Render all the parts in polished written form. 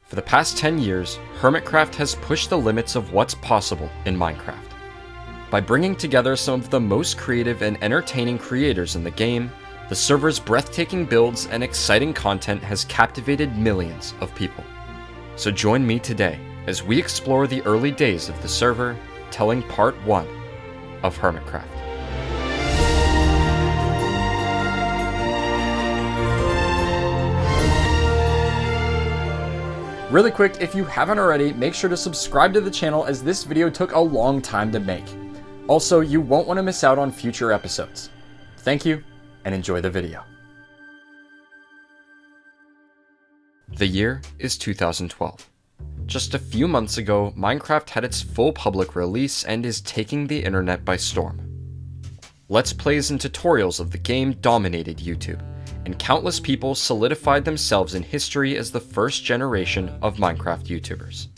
For the past 10 years, Hermitcraft has pushed the limits of what's possible in Minecraft. By bringing together some of the most creative and entertaining creators in the game, the server's breathtaking builds and exciting content has captivated millions of people. So join me today as we explore the early days of the server, telling part 1 of Hermitcraft. Really quick, if you haven't already, make sure to subscribe to the channel as this video took a long time to make. Also, you won't want to miss out on future episodes. Thank you, and enjoy the video. The year is 2012. Just a few months ago, Minecraft had its full public release and is taking the internet by storm. Let's plays and tutorials of the game dominated YouTube, and countless people solidified themselves in history as the first generation of Minecraft YouTubers.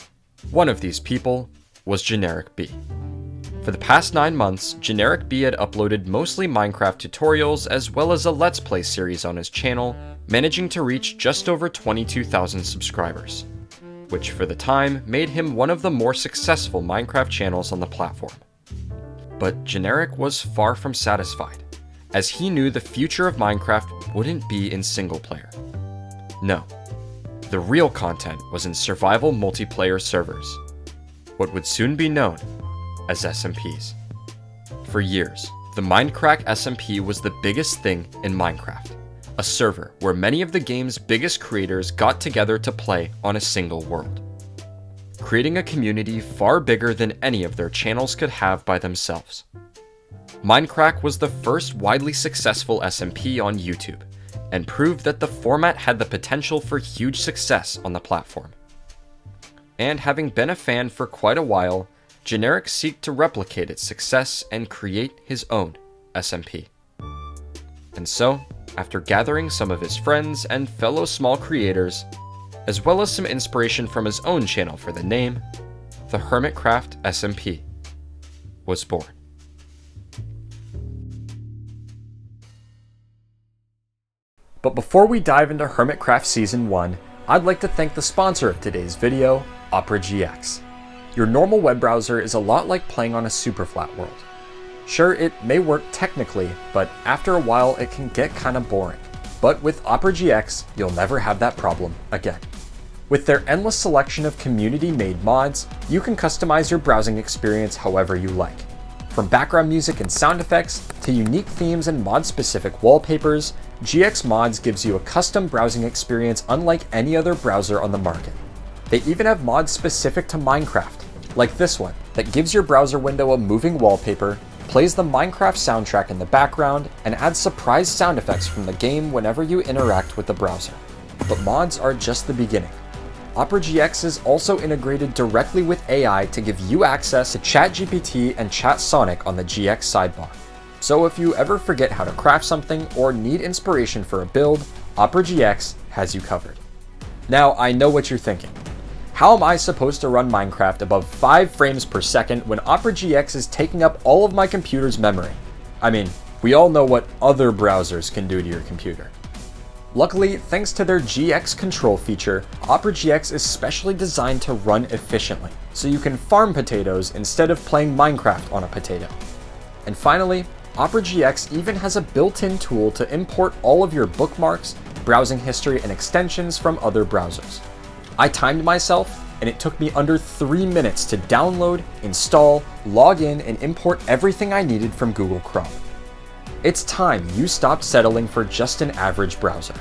One of these people was Generic B. For the past 9 months, Generic B had uploaded mostly Minecraft tutorials as well as a Let's Play series on his channel, managing to reach just over 22,000 subscribers, which for the time made him one of the more successful Minecraft channels on the platform. But Generic was far from satisfied, as he knew the future of Minecraft wouldn't be in single player. No, the real content was in survival multiplayer servers, what would soon be known as SMPs. For years, the Minecraft SMP was the biggest thing in Minecraft, a server where many of the game's biggest creators got together to play on a single world, creating a community far bigger than any of their channels could have by themselves. Minecraft was the first widely successful SMP on YouTube, and proved that the format had the potential for huge success on the platform. And having been a fan for quite a while, Generic sought to replicate its success and create his own SMP. And so, after gathering some of his friends and fellow small creators, as well as some inspiration from his own channel for the name, the Hermitcraft SMP was born. But before we dive into Hermitcraft Season 1, I'd like to thank the sponsor of today's video, Opera GX. Your normal web browser is a lot like playing on a super flat world. Sure, it may work technically, but after a while it can get kinda boring. But with Opera GX, you'll never have that problem again. With their endless selection of community-made mods, you can customize your browsing experience however you like. From background music and sound effects, to unique themes and mod-specific wallpapers, GX Mods gives you a custom browsing experience unlike any other browser on the market. They even have mods specific to Minecraft, like this one, that gives your browser window a moving wallpaper, plays the Minecraft soundtrack in the background, and adds surprise sound effects from the game whenever you interact with the browser. But mods are just the beginning. Opera GX is also integrated directly with AI to give you access to ChatGPT and ChatSonic on the GX sidebar. So if you ever forget how to craft something or need inspiration for a build, Opera GX has you covered. Now, I know what you're thinking. How am I supposed to run Minecraft above 5 frames per second when Opera GX is taking up all of my computer's memory? I mean, we all know what other browsers can do to your computer. Luckily, thanks to their GX control feature, Opera GX is specially designed to run efficiently, so you can farm potatoes instead of playing Minecraft on a potato. And finally, Opera GX even has a built-in tool to import all of your bookmarks, browsing history, and extensions from other browsers. I timed myself, and it took me under 3 minutes to download, install, log in, and import everything I needed from Google Chrome. It's time you stopped settling for just an average browser.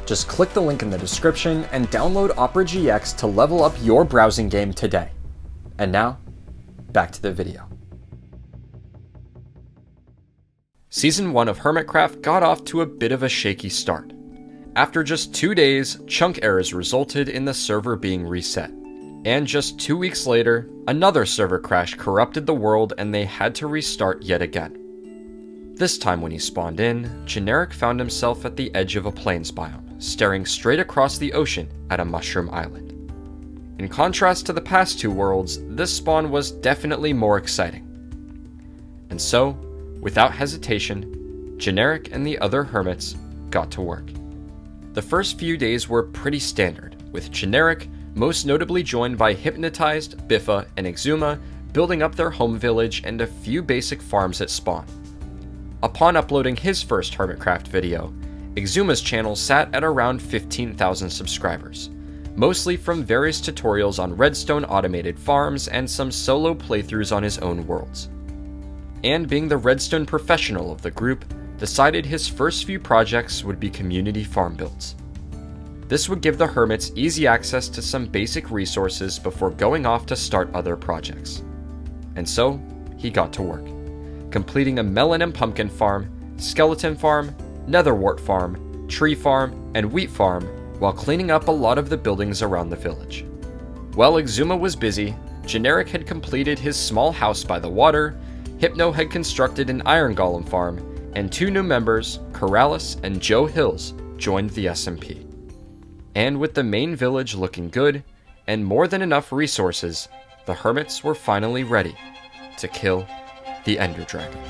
Just click the link in the description and download Opera GX to level up your browsing game today. And now, back to the video. Season 1 of Hermitcraft got off to a bit of a shaky start. After just 2 days, chunk errors resulted in the server being reset. And just 2 weeks later, another server crash corrupted the world and they had to restart yet again. This time when he spawned in, Generic found himself at the edge of a plains biome, staring straight across the ocean at a mushroom island. In contrast to the past 2 worlds, this spawn was definitely more exciting. And so, without hesitation, Generic and the other hermits got to work. The first few days were pretty standard, with Generic most notably joined by Hypnotized, Biffa, and Exuma, building up their home village and a few basic farms at spawn. Upon uploading his first Hermitcraft video, Exuma's channel sat at around 15,000 subscribers, mostly from various tutorials on redstone automated farms and some solo playthroughs on his own worlds. And being the redstone professional of the group, decided his first few projects would be community farm builds. This would give the hermits easy access to some basic resources before going off to start other projects. And so, he got to work, completing a melon and pumpkin farm, skeleton farm, netherwart farm, tree farm, and wheat farm, while cleaning up a lot of the buildings around the village. While Exuma was busy, Generic had completed his small house by the water, Hypno had constructed an iron golem farm, and 2 new members, Corrales and Joe Hills, joined the SMP. And with the main village looking good, and more than enough resources, the hermits were finally ready to kill the Ender Dragon.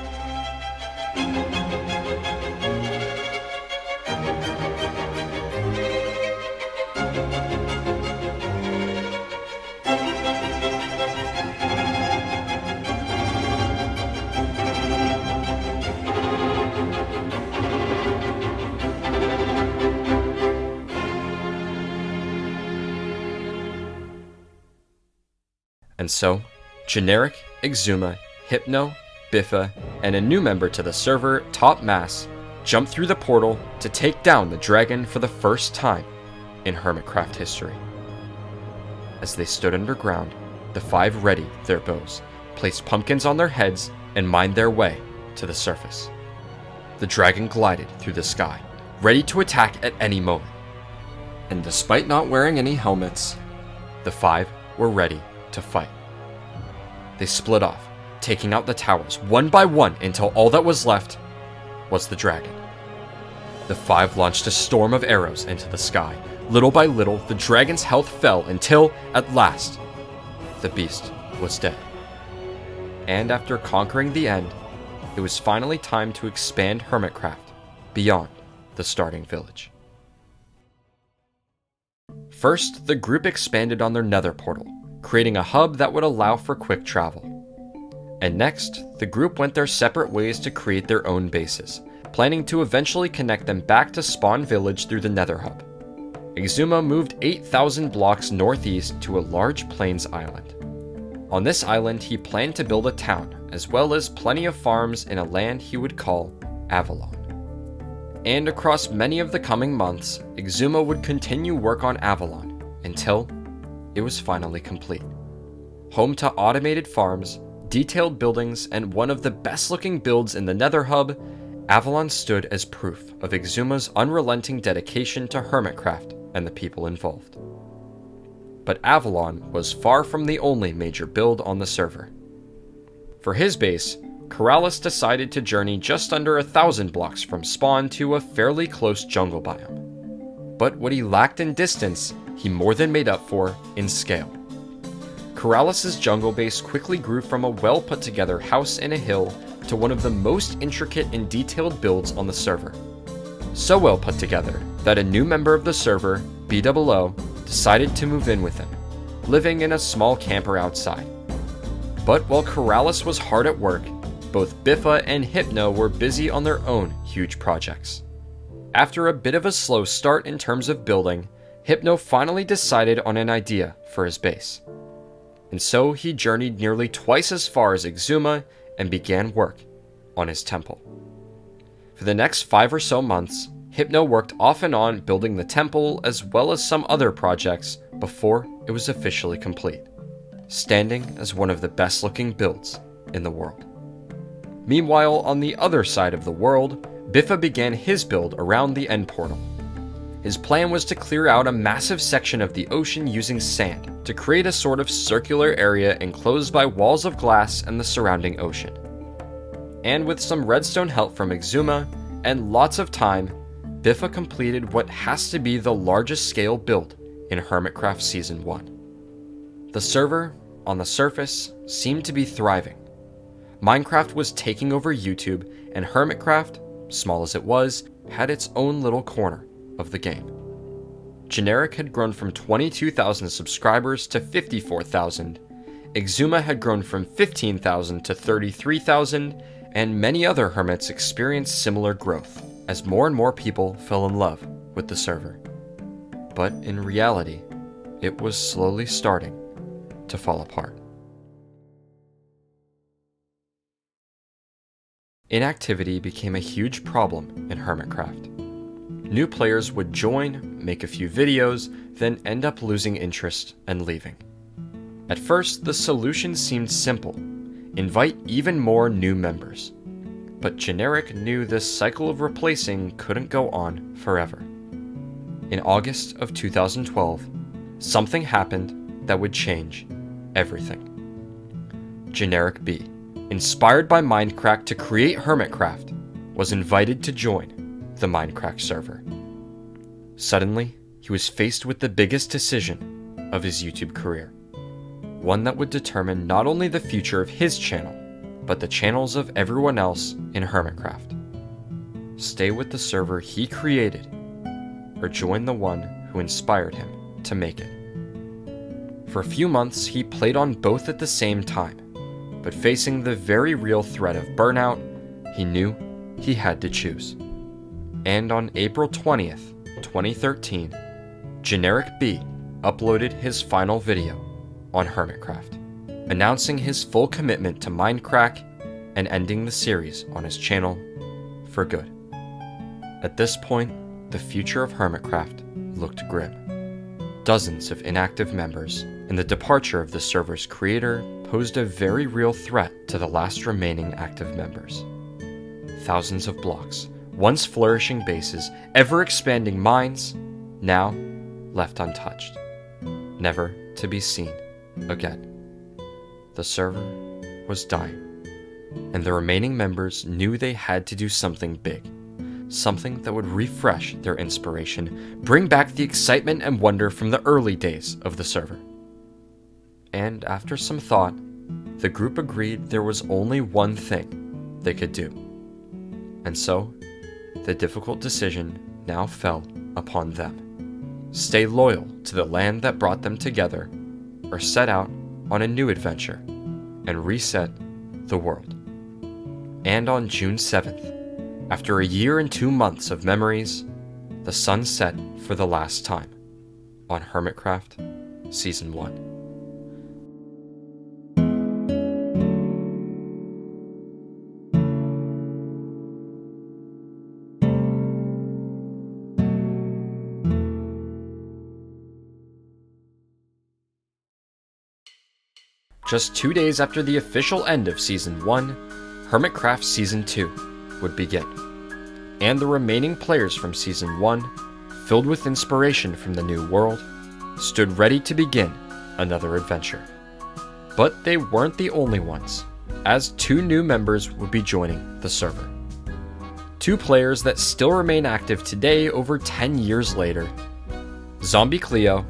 And so, Generic, Exuma, Hypno, Biffa, and a new member to the server, Top Mass, jumped through the portal to take down the dragon for the first time in Hermitcraft history. As they stood underground, the 5 readied their bows, placed pumpkins on their heads, and mined their way to the surface. The dragon glided through the sky, ready to attack at any moment. And despite not wearing any helmets, the 5 were ready to fight. They split off, taking out the towers one by one until all that was left was the dragon. The 5 launched a storm of arrows into the sky. Little by little, the dragon's health fell until, at last, the beast was dead. And after conquering the end, it was finally time to expand Hermitcraft beyond the starting village. First, the group expanded on their nether portal, creating a hub that would allow for quick travel. And next, the group went their separate ways to create their own bases, planning to eventually connect them back to Spawn Village through the nether hub. Exuma moved 8,000 blocks northeast to a large plains island. On this island, he planned to build a town, as well as plenty of farms in a land he would call Avalon. And across many of the coming months, Exuma would continue work on Avalon until it was finally complete. Home to automated farms, detailed buildings, and one of the best looking builds in the Nether Hub, Avalon stood as proof of Exuma's unrelenting dedication to Hermitcraft and the people involved. But Avalon was far from the only major build on the server. For his base, Corrales decided to journey just under 1,000 blocks from spawn to a fairly close jungle biome. But what he lacked in distance, he more than made up for in scale. Corrales' jungle base quickly grew from a well put together house in a hill to one of the most intricate and detailed builds on the server. So well put together that a new member of the server, BOO, decided to move in with him, living in a small camper outside. But while Corrales was hard at work, both Biffa and Hypno were busy on their own huge projects. After a bit of a slow start in terms of building, Hypno finally decided on an idea for his base. And so he journeyed nearly twice as far as Exuma and began work on his temple. For the next 5 or so months, Hypno worked off and on building the temple as well as some other projects before it was officially complete, standing as one of the best looking builds in the world. Meanwhile, on the other side of the world, Biffa began his build around the end portal. His plan was to clear out a massive section of the ocean using sand to create a sort of circular area enclosed by walls of glass and the surrounding ocean. And with some redstone help from Exuma and lots of time, Biffa completed what has to be the largest scale build in Hermitcraft Season 1. The server, on the surface, seemed to be thriving. Minecraft was taking over YouTube, and Hermitcraft, small as it was, had its own little corner of the game. Generic had grown from 22,000 subscribers to 54,000, Exuma had grown from 15,000 to 33,000, and many other hermits experienced similar growth as more and more people fell in love with the server. But in reality, it was slowly starting to fall apart. Inactivity became a huge problem in Hermitcraft. New players would join, make a few videos, then end up losing interest and leaving. At first, the solution seemed simple: invite even more new members. But Generic knew this cycle of replacing couldn't go on forever. In August of 2012, something happened that would change everything. Generic B, inspired by Minecraft to create Hermitcraft, was invited to join the Minecraft server. Suddenly, he was faced with the biggest decision of his YouTube career. One that would determine not only the future of his channel, but the channels of everyone else in Hermitcraft. Stay with the server he created, or join the one who inspired him to make it. For a few months, he played on both at the same time, but facing the very real threat of burnout, he knew he had to choose. And on April 20th, 2013, Generic B uploaded his final video on Hermitcraft, announcing his full commitment to Minecraft and ending the series on his channel for good. At this point, the future of Hermitcraft looked grim. Dozens of inactive members and the departure of the server's creator posed a very real threat to the last remaining active members. Thousands of blocks, once flourishing bases, ever-expanding mines, now left untouched, never to be seen again. The server was dying, and the remaining members knew they had to do something big, something that would refresh their inspiration, bring back the excitement and wonder from the early days of the server. And after some thought, the group agreed there was only one thing they could do. And so, the difficult decision now fell upon them. Stay loyal to the land that brought them together, or set out on a new adventure and reset the world. And on June 7th, after a year and 2 months of memories, the sun set for the last time on Hermitcraft Season 1. Just 2 days after the official end of Season 1, Hermitcraft Season 2 would begin. And the remaining players from Season 1, filled with inspiration from the new world, stood ready to begin another adventure. But they weren't the only ones, as 2 new members would be joining the server. 2 players that still remain active today over 10 years later: Zombie Cleo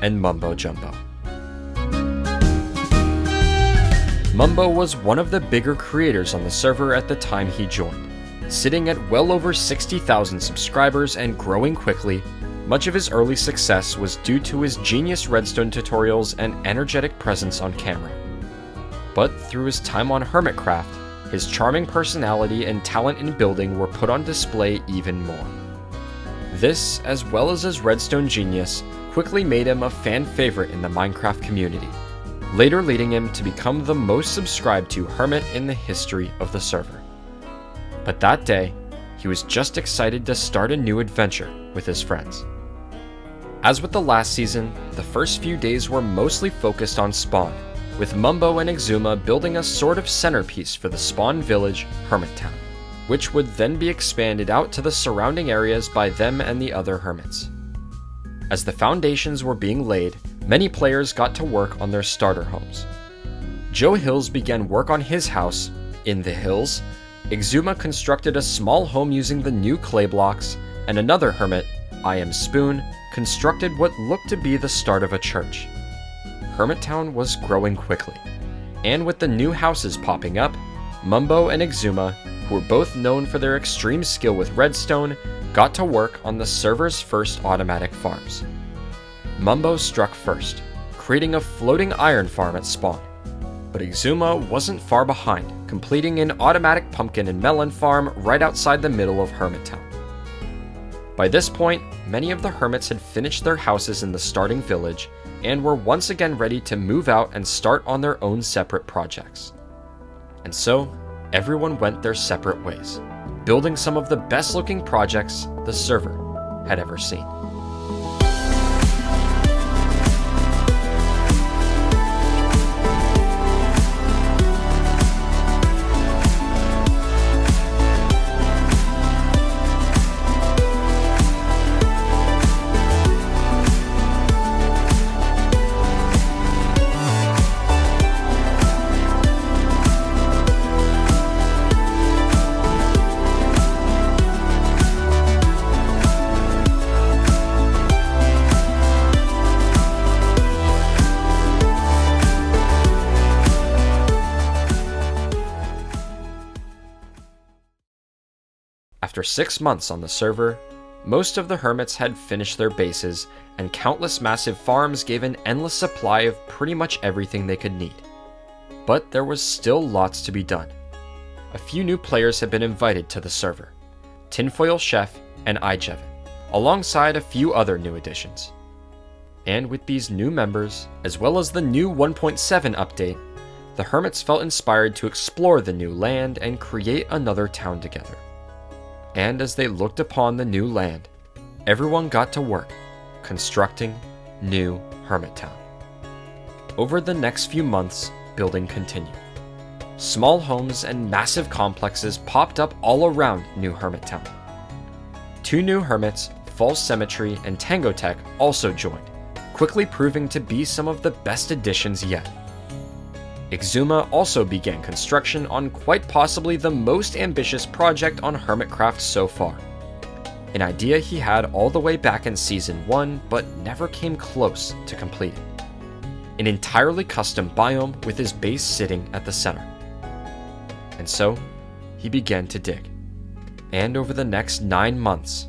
and Mumbo Jumbo. Mumbo was one of the bigger creators on the server at the time he joined. Sitting at well over 60,000 subscribers and growing quickly, much of his early success was due to his genius redstone tutorials and energetic presence on camera. But through his time on Hermitcraft, his charming personality and talent in building were put on display even more. This, as well as his redstone genius, quickly made him a fan favorite in the Minecraft community, later leading him to become the most subscribed to hermit in the history of the server. But that day, he was just excited to start a new adventure with his friends. As with the last season, the first few days were mostly focused on spawn, with Mumbo and Exuma building a sort of centerpiece for the spawn village, Hermit Town, which would then be expanded out to the surrounding areas by them and the other hermits. As the foundations were being laid, many players got to work on their starter homes. Joe Hills began work on his house, in the hills. Exuma constructed a small home using the new clay blocks, and another hermit, I Am Spoon, constructed what looked to be the start of a church. Hermit Town was growing quickly, and with the new houses popping up, Mumbo and Exuma, who were both known for their extreme skill with redstone, got to work on the server's first automatic farms. Mumbo struck first, creating a floating iron farm at spawn, but Exuma wasn't far behind, completing an automatic pumpkin and melon farm right outside the middle of Hermit Town. By this point, many of the hermits had finished their houses in the starting village and were once again ready to move out and start on their own separate projects. And so, everyone went their separate ways, building some of the best looking projects the server had ever seen. After 6 months on the server, most of the hermits had finished their bases, and countless massive farms gave an endless supply of pretty much everything they could need. But there was still lots to be done. A few new players had been invited to the server: Tinfoil Chef and Ijevin, alongside a few other new additions. And with these new members, as well as the new 1.7 update, the hermits felt inspired to explore the new land and create another town together. And as they looked upon the new land, everyone got to work, constructing new Hermit Town. Over the next few months, building continued. Small homes and massive complexes popped up all around New Hermit Town. 2 new hermits, False Cemetery and Tango Tech, also joined, quickly proving to be some of the best additions yet. Exuma also began construction on quite possibly the most ambitious project on Hermitcraft so far. An idea he had all the way back in Season 1 but never came close to completing. An entirely custom biome with his base sitting at the center. And so, he began to dig. And over the next 9 months,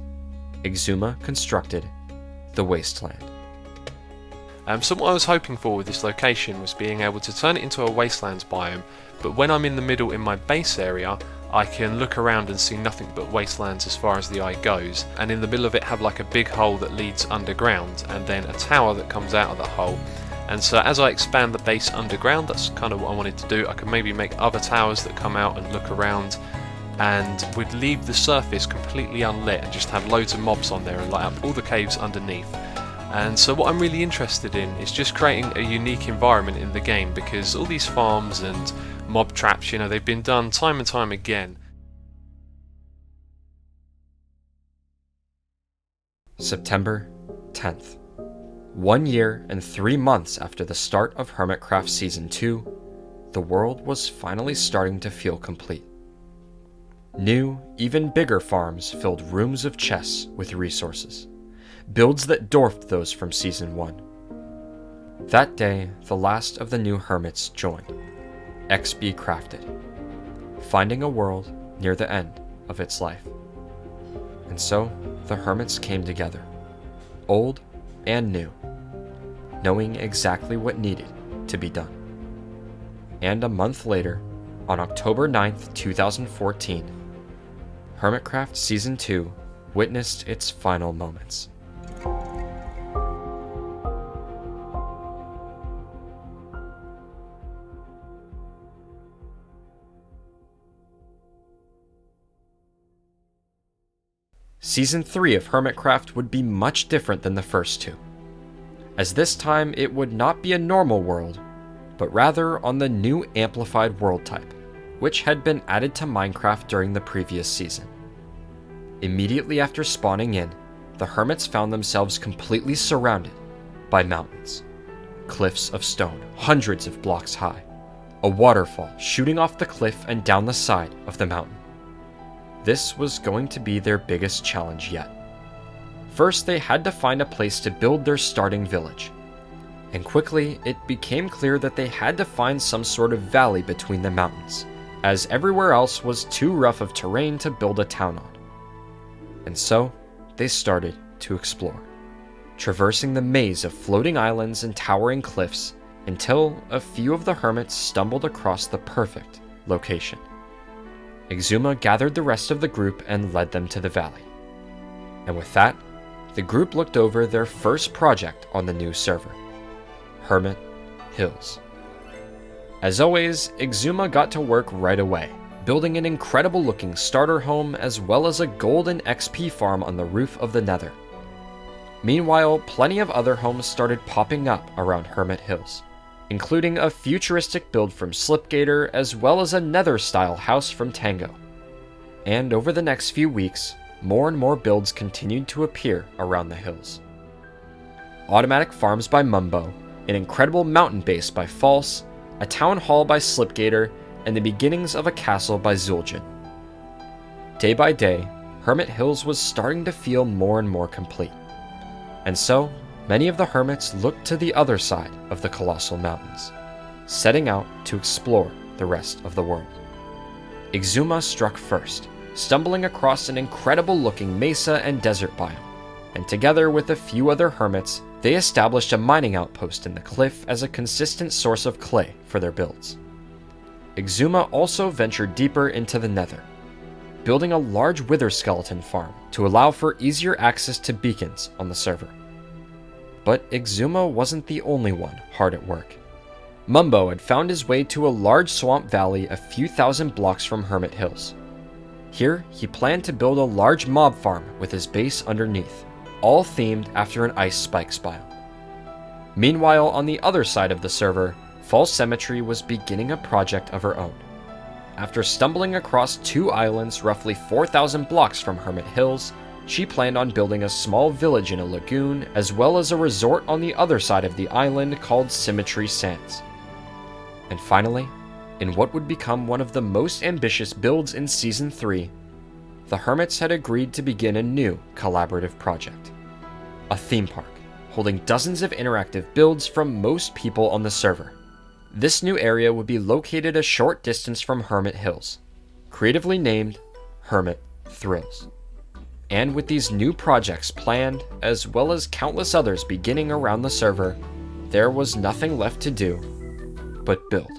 Exuma constructed the Wasteland. So what I was hoping for with this location was being able to turn it into a wastelands biome, but when I'm in the middle in my base area, I can look around and see nothing but wastelands as far as the eye goes, and in the middle of it have like a big hole that leads underground, and then a tower that comes out of the hole. And so as I expand the base underground, that's kind of what I wanted to do. I could maybe make other towers that come out and look around, and would leave the surface completely unlit and just have loads of mobs on there and light up all the caves underneath. And so what I'm really interested in is just creating a unique environment in the game, because all these farms and mob traps, you know, they've been done time and time again. September 10th. 1 year and 3 months after the start of Hermitcraft Season 2, the world was finally starting to feel complete. New, even bigger farms filled rooms of chests with resources. Builds that dwarfed those from Season 1. That day, the last of the new hermits joined, XB Crafted, finding a world near the end of its life. And so, the hermits came together, old and new, knowing exactly what needed to be done. And a month later, on October 9th, 2014, Hermitcraft Season 2 witnessed its final moments. Season 3 of Hermitcraft would be much different than the first 2, as this time it would not be a normal world, but rather on the new amplified world type, which had been added to Minecraft during the previous season. Immediately after spawning in, the hermits found themselves completely surrounded by mountains, cliffs of stone hundreds of blocks high, a waterfall shooting off the cliff and down the side of the mountain. This was going to be their biggest challenge yet. First, they had to find a place to build their starting village, and quickly it became clear that they had to find some sort of valley between the mountains, as everywhere else was too rough of terrain to build a town on. And so, they started to explore, traversing the maze of floating islands and towering cliffs until a few of the hermits stumbled across the perfect location. Exuma gathered the rest of the group and led them to the valley. And with that, the group looked over their first project on the new server, Hermit Hills. As always, Exuma got to work right away, building an incredible looking starter home as well as a golden XP farm on the roof of the Nether. Meanwhile, plenty of other homes started popping up around Hermit Hills, including a futuristic build from Slipgator as well as a Nether-style house from Tango. And over the next few weeks, more and more builds continued to appear around the hills. Automatic farms by Mumbo, an incredible mountain base by False, a town hall by Slipgator, and the beginnings of a castle by Zul'jin. Day by day, Hermit Hills was starting to feel more and more complete. And so, many of the hermits looked to the other side of the Colossal Mountains, setting out to explore the rest of the world. Exuma struck first, stumbling across an incredible-looking mesa and desert biome, and together with a few other hermits, they established a mining outpost in the cliff as a consistent source of clay for their builds. Exuma also ventured deeper into the Nether, building a large wither skeleton farm to allow for easier access to beacons on the server. But Exuma wasn't the only one hard at work. Mumbo had found his way to a large swamp valley a few thousand blocks from Hermit Hills. Here, he planned to build a large mob farm with his base underneath, all themed after an ice spikes biome. Meanwhile, on the other side of the server, False Cemetery was beginning a project of her own. After stumbling across 2 islands roughly 4,000 blocks from Hermit Hills, she planned on building a small village in a lagoon as well as a resort on the other side of the island called Symmetry Sands. And finally, in what would become one of the most ambitious builds in Season 3, the Hermits had agreed to begin a new collaborative project. A theme park, holding dozens of interactive builds from most people on the server. This new area would be located a short distance from Hermit Hills, creatively named Hermit Thrills. And with these new projects planned, as well as countless others beginning around the server, there was nothing left to do but build.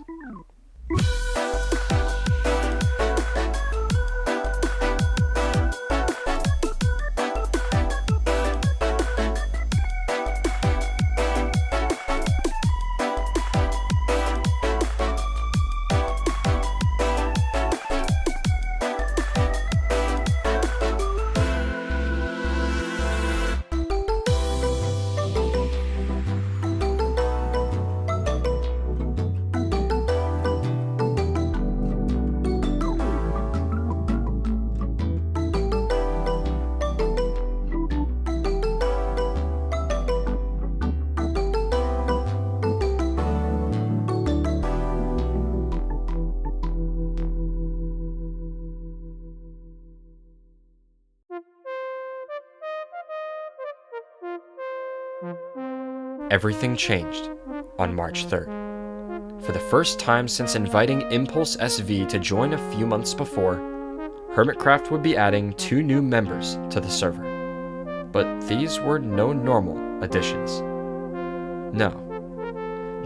Everything changed on March 3rd. For the first time since inviting Impulse SV to join a few months before, Hermitcraft would be adding 2 new members to the server. But these were no normal additions. No.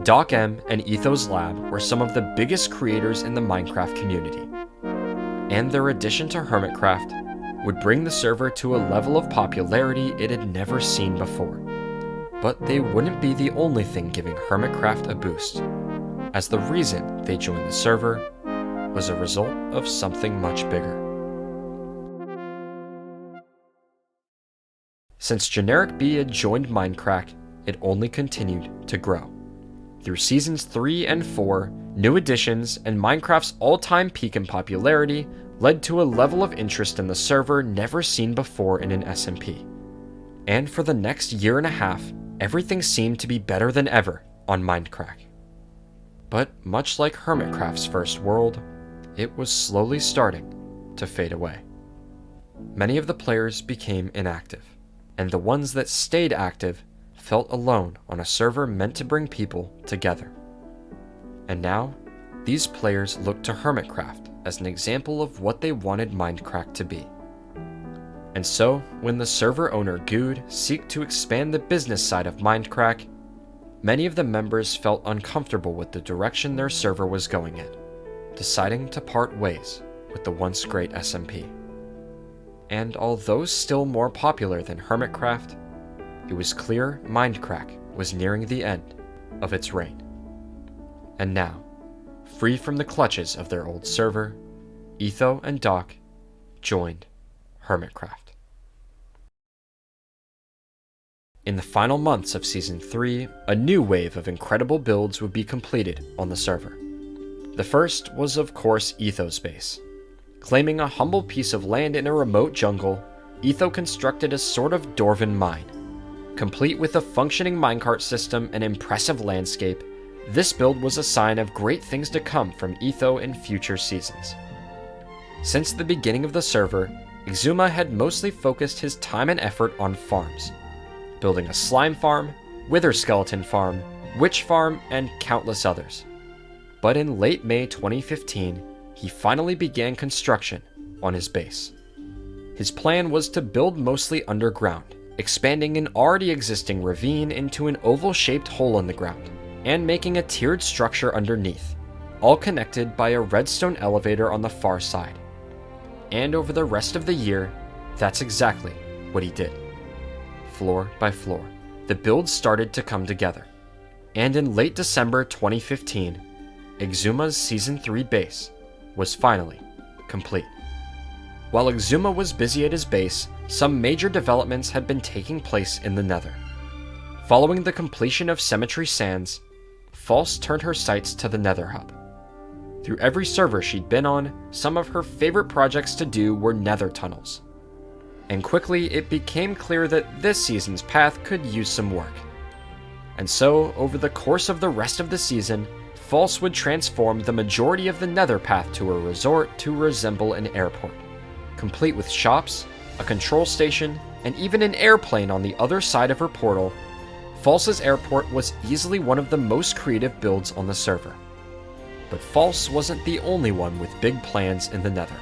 Doc M and Ethos Lab were some of the biggest creators in the Minecraft community, and their addition to Hermitcraft would bring the server to a level of popularity it had never seen before. But they wouldn't be the only thing giving Hermitcraft a boost, as the reason they joined the server was a result of something much bigger. Since Generic B had joined Minecraft, it only continued to grow. Through Seasons 3 and 4, new additions and Minecraft's all-time peak in popularity led to a level of interest in the server never seen before in an SMP. And for the next year and a half, everything seemed to be better than ever on Minecraft. But much like Hermitcraft's first world, it was slowly starting to fade away. Many of the players became inactive, and the ones that stayed active felt alone on a server meant to bring people together. And now, these players looked to Hermitcraft as an example of what they wanted Minecraft to be. And so, when the server owner Good seeked to expand the business side of Mindcraft, many of the members felt uncomfortable with the direction their server was going in, deciding to part ways with the once great SMP. And although still more popular than Hermitcraft, it was clear Mindcraft was nearing the end of its reign. And now, free from the clutches of their old server, Etho and Doc joined Hermitcraft. In the final months of Season 3, a new wave of incredible builds would be completed on the server. The first was of course Etho's base. Claiming a humble piece of land in a remote jungle, Etho constructed a sort of Dwarven mine. Complete with a functioning minecart system and impressive landscape, this build was a sign of great things to come from Etho in future seasons. Since the beginning of the server, Exuma had mostly focused his time and effort on farms, building a slime farm, wither skeleton farm, witch farm, and countless others. But in late May 2015, he finally began construction on his base. His plan was to build mostly underground, expanding an already existing ravine into an oval-shaped hole in the ground, and making a tiered structure underneath, all connected by a redstone elevator on the far side. And over the rest of the year, that's exactly what he did. Floor by floor, the build started to come together. And in late December 2015, Exuma's Season 3 base was finally complete. While Exuma was busy at his base, some major developments had been taking place in the Nether. Following the completion of Cemetery Sands, False turned her sights to the Nether Hub. Through every server she'd been on, some of her favorite projects to do were Nether tunnels. And quickly it became clear that this season's path could use some work. And so, over the course of the rest of the season, False would transform the majority of the Nether path to a resort to resemble an airport, complete with shops, a control station, and even an airplane on the other side of her portal. False's airport was easily one of the most creative builds on the server. But False wasn't the only one with big plans in the Nether,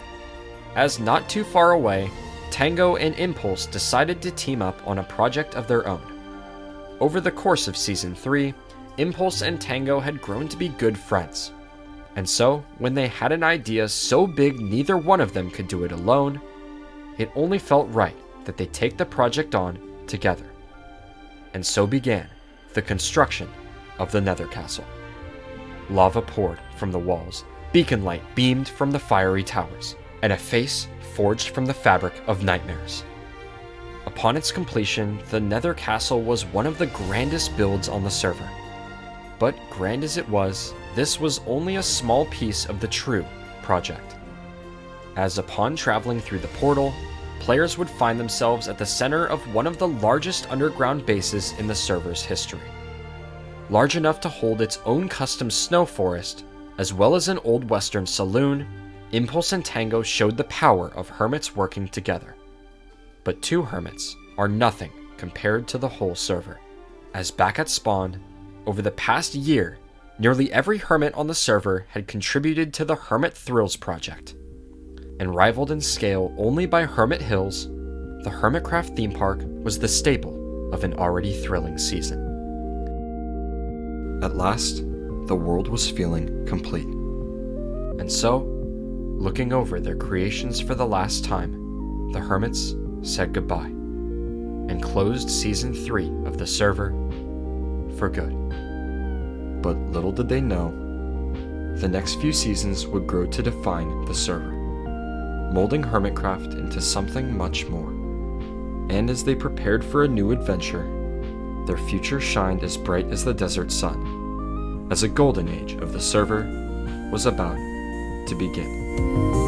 as not too far away, Tango and Impulse decided to team up on a project of their own. Over the course of Season 3, Impulse and Tango had grown to be good friends. And so, when they had an idea so big neither one of them could do it alone, it only felt right that they take the project on together. And so began the construction of the Nether Castle. Lava poured from the walls, beacon light beamed from the fiery towers, and a face forged from the fabric of nightmares. Upon its completion, the Nether Castle was one of the grandest builds on the server. But grand as it was, this was only a small piece of the true project. As upon traveling through the portal, players would find themselves at the center of one of the largest underground bases in the server's history. Large enough to hold its own custom snow forest, as well as an old western saloon, Impulse and Tango showed the power of hermits working together. But two hermits are nothing compared to the whole server, as back at spawn, over the past year, nearly every hermit on the server had contributed to the Hermit Thrills project. And rivaled in scale only by Hermit Hills, the Hermitcraft theme park was the staple of an already thrilling season. At last, the world was feeling complete. And so, looking over their creations for the last time, the hermits said goodbye and closed Season 3 of the server for good. But little did they know, the next few seasons would grow to define the server, molding Hermitcraft into something much more. And as they prepared for a new adventure, their future shined as bright as the desert sun, as a golden age of the server was about to begin.